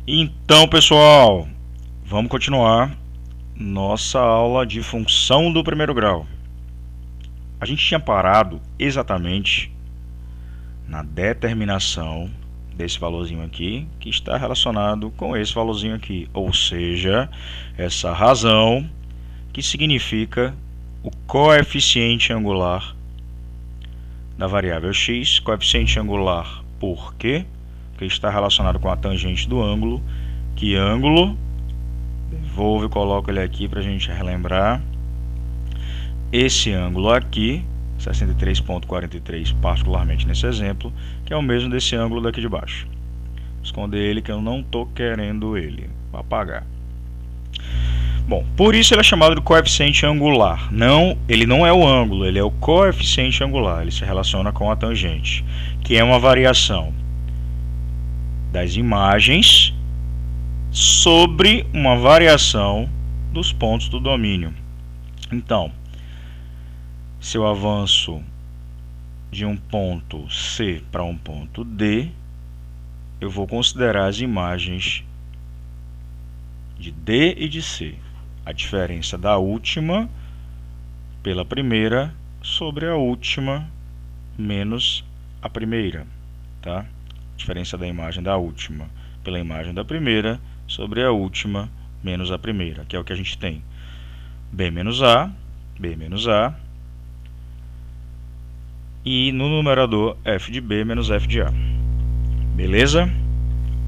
Então, pessoal, vamos continuar nossa aula de função do primeiro grau. A gente tinha parado exatamente na determinação desse valorzinho aqui, que está relacionado com esse valorzinho aqui, ou seja, essa razão que significa o coeficiente angular da variável x. Coeficiente angular por quê? Porque está relacionado com a tangente do ângulo. Que ângulo? Devolvo e coloco ele aqui para a gente relembrar. Esse ângulo aqui, 63,43 particularmente nesse exemplo, que é o mesmo desse ângulo daqui de baixo. Vou esconder ele que eu não estou querendo ele, vou apagar. Bom, por isso ele é chamado de coeficiente angular. Não, ele não é o ângulo, ele é o coeficiente angular. Ele se relaciona com a tangente, que é uma variação das imagens sobre uma variação dos pontos do domínio. Então, se eu avanço de um ponto C para um ponto D, eu vou considerar as imagens de D e de C. A diferença da última pela primeira sobre a última menos a primeira, tá? Diferença da imagem da última pela imagem da primeira sobre a última menos a primeira, que é o que a gente tem. B menos A e no numerador f de B menos f de A. Beleza?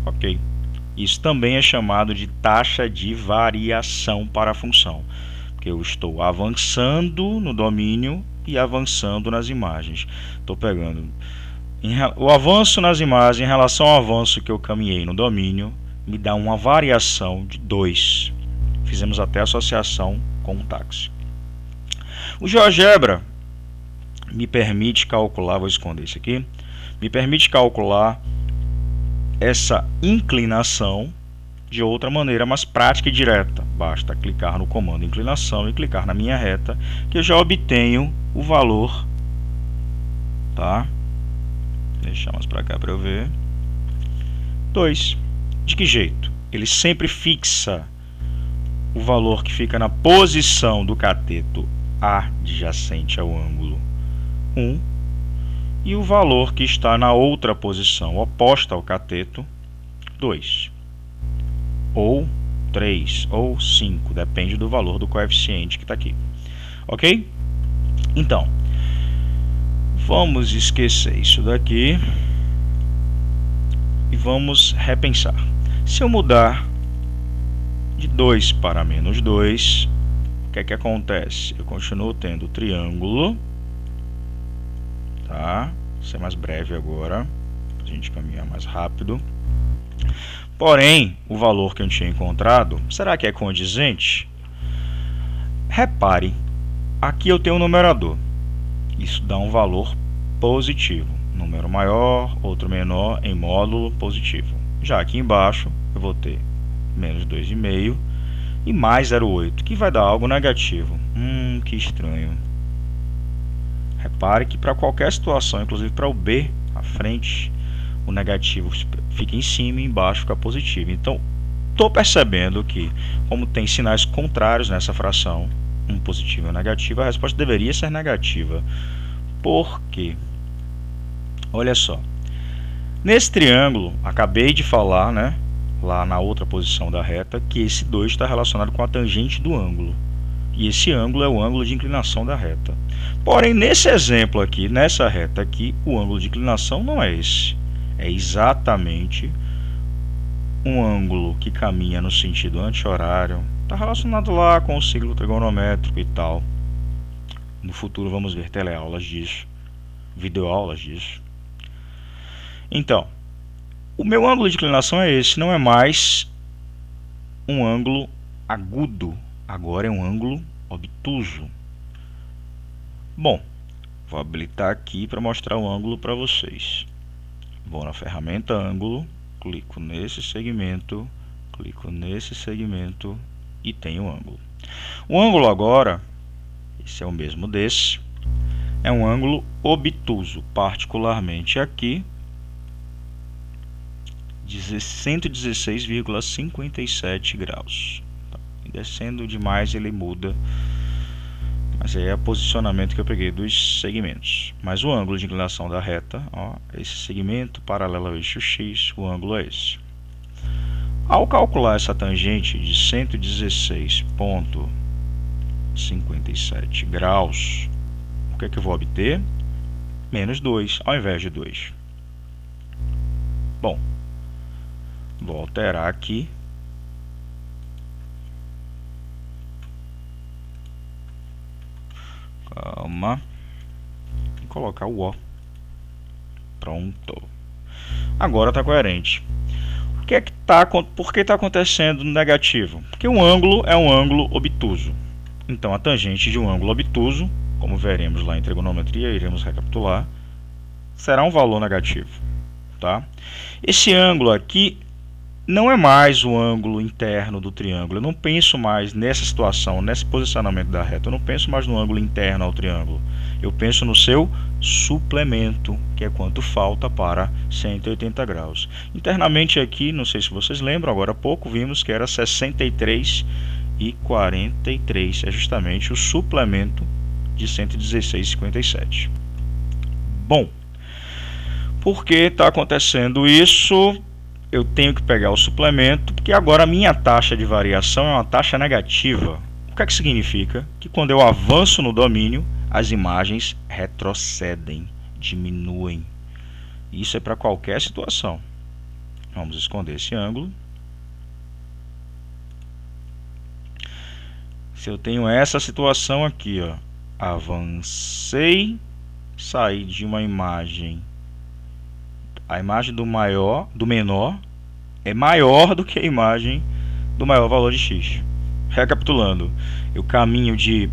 Ok. Isso também é chamado de taxa de variação para a função, porque eu estou avançando no domínio e avançando nas imagens. Estou pegando o avanço nas imagens em relação ao avanço que eu caminhei no domínio, me dá uma variação de 2. Fizemos até associação com um táxi. O GeoGebra me permite calcular, vou esconder isso aqui, me permite calcular essa inclinação de outra maneira mais prática e direta. Basta clicar no comando inclinação e clicar na minha reta, que eu já obtenho o valor, tá? Deixar mais para cá para eu ver. 2. De que jeito? Ele sempre fixa o valor que fica na posição do cateto adjacente ao ângulo 1 e o valor que está na outra posição oposta ao cateto 2, ou 3, ou 5, depende do valor do coeficiente que está aqui. Ok? Então, vamos esquecer isso daqui e vamos repensar. Se eu mudar de 2 para menos 2, o que é que acontece? Eu continuo tendo o triângulo, tá? Vou ser mais breve agora, para a gente caminhar mais rápido. Porém, o valor que eu tinha encontrado, será que é condizente? Repare, aqui eu tenho um numerador. Isso dá um valor positivo. Número maior, outro menor em módulo positivo. Já aqui embaixo, eu vou ter menos 2,5 e mais 0,8, que vai dar algo negativo. Que estranho. Repare que para qualquer situação, inclusive para o B à frente, o negativo fica em cima e embaixo fica positivo. Então, estou percebendo que, como tem sinais contrários nessa fração, um positivo e um negativo, a resposta deveria ser negativa. Por quê? Olha só. Nesse triângulo, acabei de falar, né, lá na outra posição da reta, que esse 2 está relacionado com a tangente do ângulo. E esse ângulo é o ângulo de inclinação da reta. Porém, nesse exemplo aqui, nessa reta aqui, o ângulo de inclinação não é esse. É exatamente um ângulo que caminha no sentido anti-horário. Está relacionado lá com o ciclo trigonométrico e tal. No futuro vamos ver teleaulas disso, videoaulas disso. Então, o meu ângulo de inclinação é esse, não é mais um ângulo agudo, agora é um ângulo obtuso. Bom, vou habilitar aqui para mostrar o ângulo para vocês. Vou na ferramenta ângulo, clico nesse segmento e tenho o ângulo. O ângulo agora, esse é o mesmo desse, é um ângulo obtuso, particularmente aqui 116,57 graus. E descendo demais ele muda, mas aí é o posicionamento que eu peguei dos segmentos. Mas o ângulo de inclinação da reta, ó, esse segmento paralelo ao eixo X, o ângulo é esse. Ao calcular essa tangente de 116,57 graus, o que é que eu vou obter? Menos 2 ao invés de 2. Bom, vou alterar aqui. Calma. E colocar o O. Pronto. Agora está coerente. Por que está acontecendo negativo? Porque o ângulo é um ângulo obtuso. Então, a tangente de um ângulo obtuso, como veremos lá em trigonometria, iremos recapitular, será um valor negativo. Tá? Esse ângulo aqui não é mais o ângulo interno do triângulo. Eu não penso mais nessa situação, nesse posicionamento da reta. Eu não penso mais no ângulo interno ao triângulo. Eu penso no seu suplemento, que é quanto falta para 180 graus. Internamente aqui, não sei se vocês lembram, agora há pouco vimos que era 63,43. É justamente o suplemento de 116,57. Bom, por que está acontecendo isso? Eu tenho que pegar o suplemento, porque agora a minha taxa de variação é uma taxa negativa. O que é que significa? Que quando eu avanço no domínio, as imagens retrocedem, diminuem. Isso é para qualquer situação. Vamos esconder esse ângulo. Se eu tenho essa situação aqui, ó, avancei, saí de uma imagem. A imagem do menor é maior do que a imagem do maior valor de x. Recapitulando, eu caminho de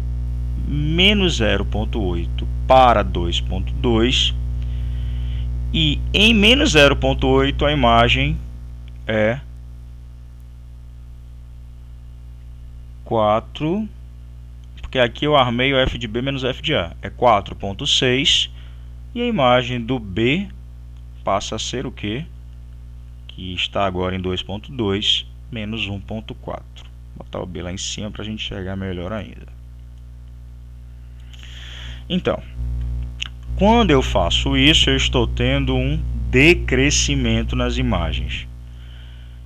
menos 0,8 para 2,2 e em menos 0,8 a imagem é 4, porque aqui eu armei o f de B menos f de A, é 4,6 e a imagem do B passa a ser o que? Que está agora em 2,2 menos 1,4. Vou botar o B lá em cima para a gente enxergar melhor ainda. Então, quando eu faço isso, eu estou tendo um decrescimento nas imagens.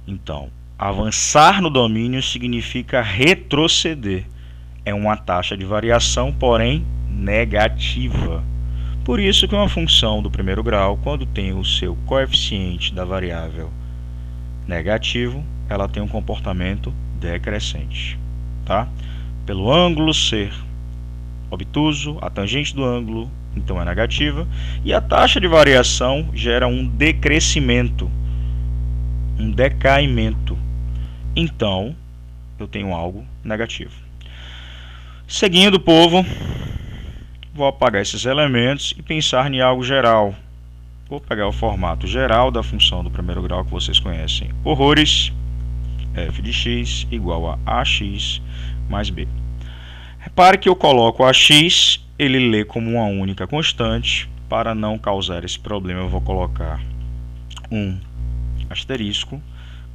Então, avançar no domínio significa retroceder. É uma taxa de variação, porém negativa. Por isso que uma função do primeiro grau, quando tem o seu coeficiente da variável negativo, ela tem um comportamento decrescente. Tá? Pelo ângulo ser obtuso, a tangente do ângulo então é negativa, e a taxa de variação gera um decrescimento, um decaimento. Então, eu tenho algo negativo. Seguindo, povo, vou apagar esses elementos e pensar em algo geral. Vou pegar o formato geral da função do primeiro grau que vocês conhecem horrores. F de x igual a ax mais b. Repare que eu coloco ax, ele lê como uma única constante. Para não causar esse problema, eu vou colocar um asterisco.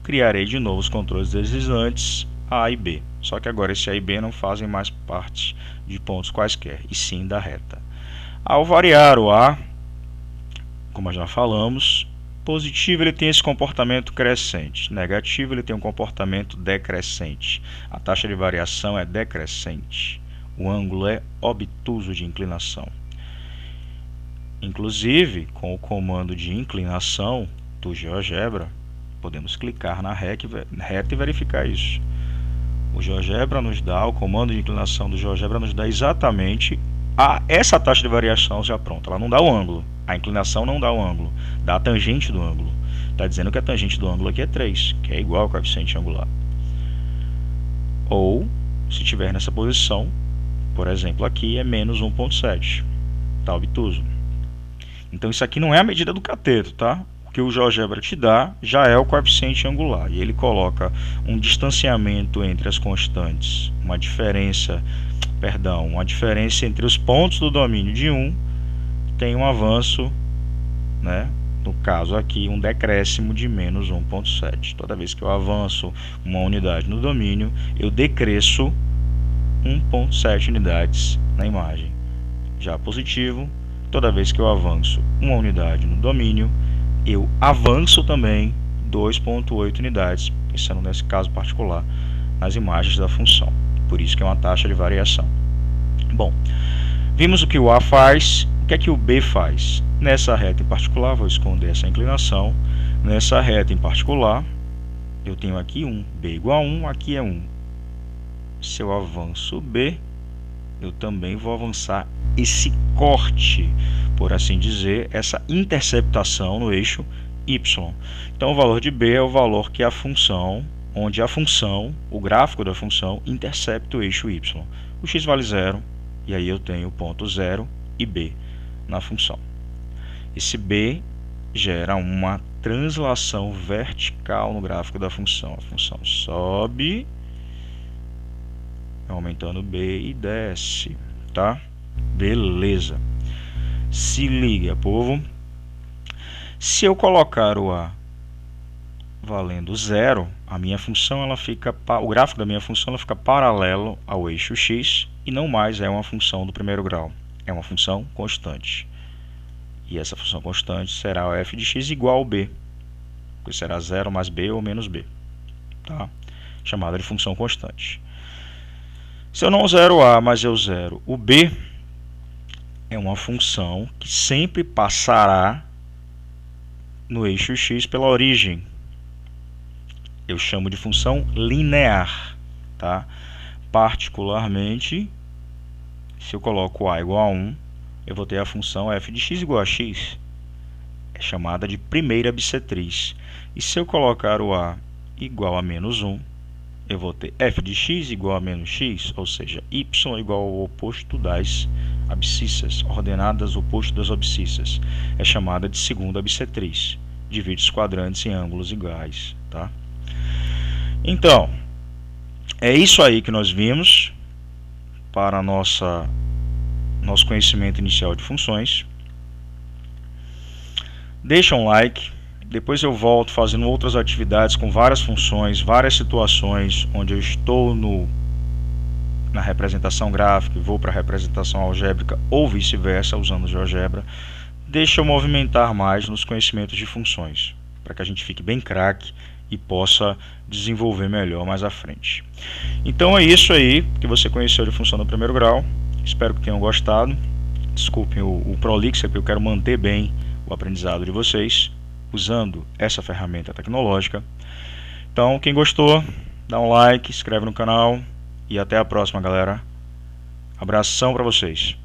Criarei de novo os controles deslizantes A e B. Só que agora esse A e B não fazem mais parte de pontos quaisquer, e sim da reta. Ao variar o A, como já falamos, positivo ele tem esse comportamento crescente, negativo ele tem um comportamento decrescente. A taxa de variação é decrescente, o ângulo é obtuso de inclinação. Inclusive, com o comando de inclinação do GeoGebra, podemos clicar na reta e verificar isso. O GeoGebra nos dá, o comando de inclinação do GeoGebra nos dá exatamente essa taxa de variação já pronta. Ela não dá o ângulo, a inclinação não dá o ângulo, dá a tangente do ângulo. Está dizendo que a tangente do ângulo aqui é 3, que é igual ao coeficiente angular. Ou, se estiver nessa posição, por exemplo, aqui é menos 1,7. Está obtuso. Então isso aqui não é a medida do cateto, tá? O que o GeoGebra te dá já é o coeficiente angular. E ele coloca um distanciamento entre as constantes, uma diferença entre os pontos do domínio de 1, tem um avanço, né, no caso aqui, um decréscimo de menos 1,7. Toda vez que eu avanço uma unidade no domínio, eu decresço 1,7 unidades na imagem. Já positivo, toda vez que eu avanço uma unidade no domínio, eu avanço também 2,8 unidades, pensando nesse caso particular, nas imagens da função. Por isso que é uma taxa de variação. Bom, vimos o que o A faz, o que é que o B faz? Nessa reta em particular, vou esconder essa inclinação, nessa reta em particular, eu tenho aqui 1, B igual a 1, aqui é 1. Se eu avanço B, eu também vou avançar esse corte, por assim dizer, essa interceptação no eixo Y. Então o valor de B é o valor que a função, onde a função, o gráfico da função, intercepta o eixo Y. O x vale 0, e aí eu tenho ponto 0 e B na função. Esse B gera uma translação vertical no gráfico da função. A função sobe, aumentando B e desce, tá? Beleza. Se liga, povo. Se eu colocar o A valendo 0, a minha função o gráfico da minha função ela fica paralelo ao eixo x e não mais é uma função do primeiro grau, é uma função constante. E essa função constante será o f de x igual ao b, que será 0 mais b ou menos b, tá? Chamada de função constante. Se eu não zero a, mas eu zero o b, é uma função que sempre passará no eixo x pela origem. Eu chamo de função linear, tá? Particularmente, se eu coloco a igual a 1, eu vou ter a função f de x igual a x, é chamada de primeira bissetriz. E se eu colocar o a igual a menos 1, eu vou ter f de x igual a menos x, ou seja, y igual ao oposto das abscissas, ordenadas oposto das abscissas. É chamada de segunda bissetriz. Divide os quadrantes em ângulos iguais, tá? Então, é isso aí que nós vimos para nosso conhecimento inicial de funções. Deixa um like, depois eu volto fazendo outras atividades com várias funções, várias situações onde eu estou na representação gráfica e vou para a representação algébrica ou vice-versa, usando o GeoGebra. Deixa eu movimentar mais nos conhecimentos de funções, para que a gente fique bem craque e possa desenvolver melhor mais à frente. Então é isso aí que você conheceu de função do primeiro grau. Espero que tenham gostado. Desculpem o prolixo, porque eu quero manter bem o aprendizado de vocês usando essa ferramenta tecnológica. Então, quem gostou, dá um like, inscreve no canal e até a próxima, galera. Abração para vocês.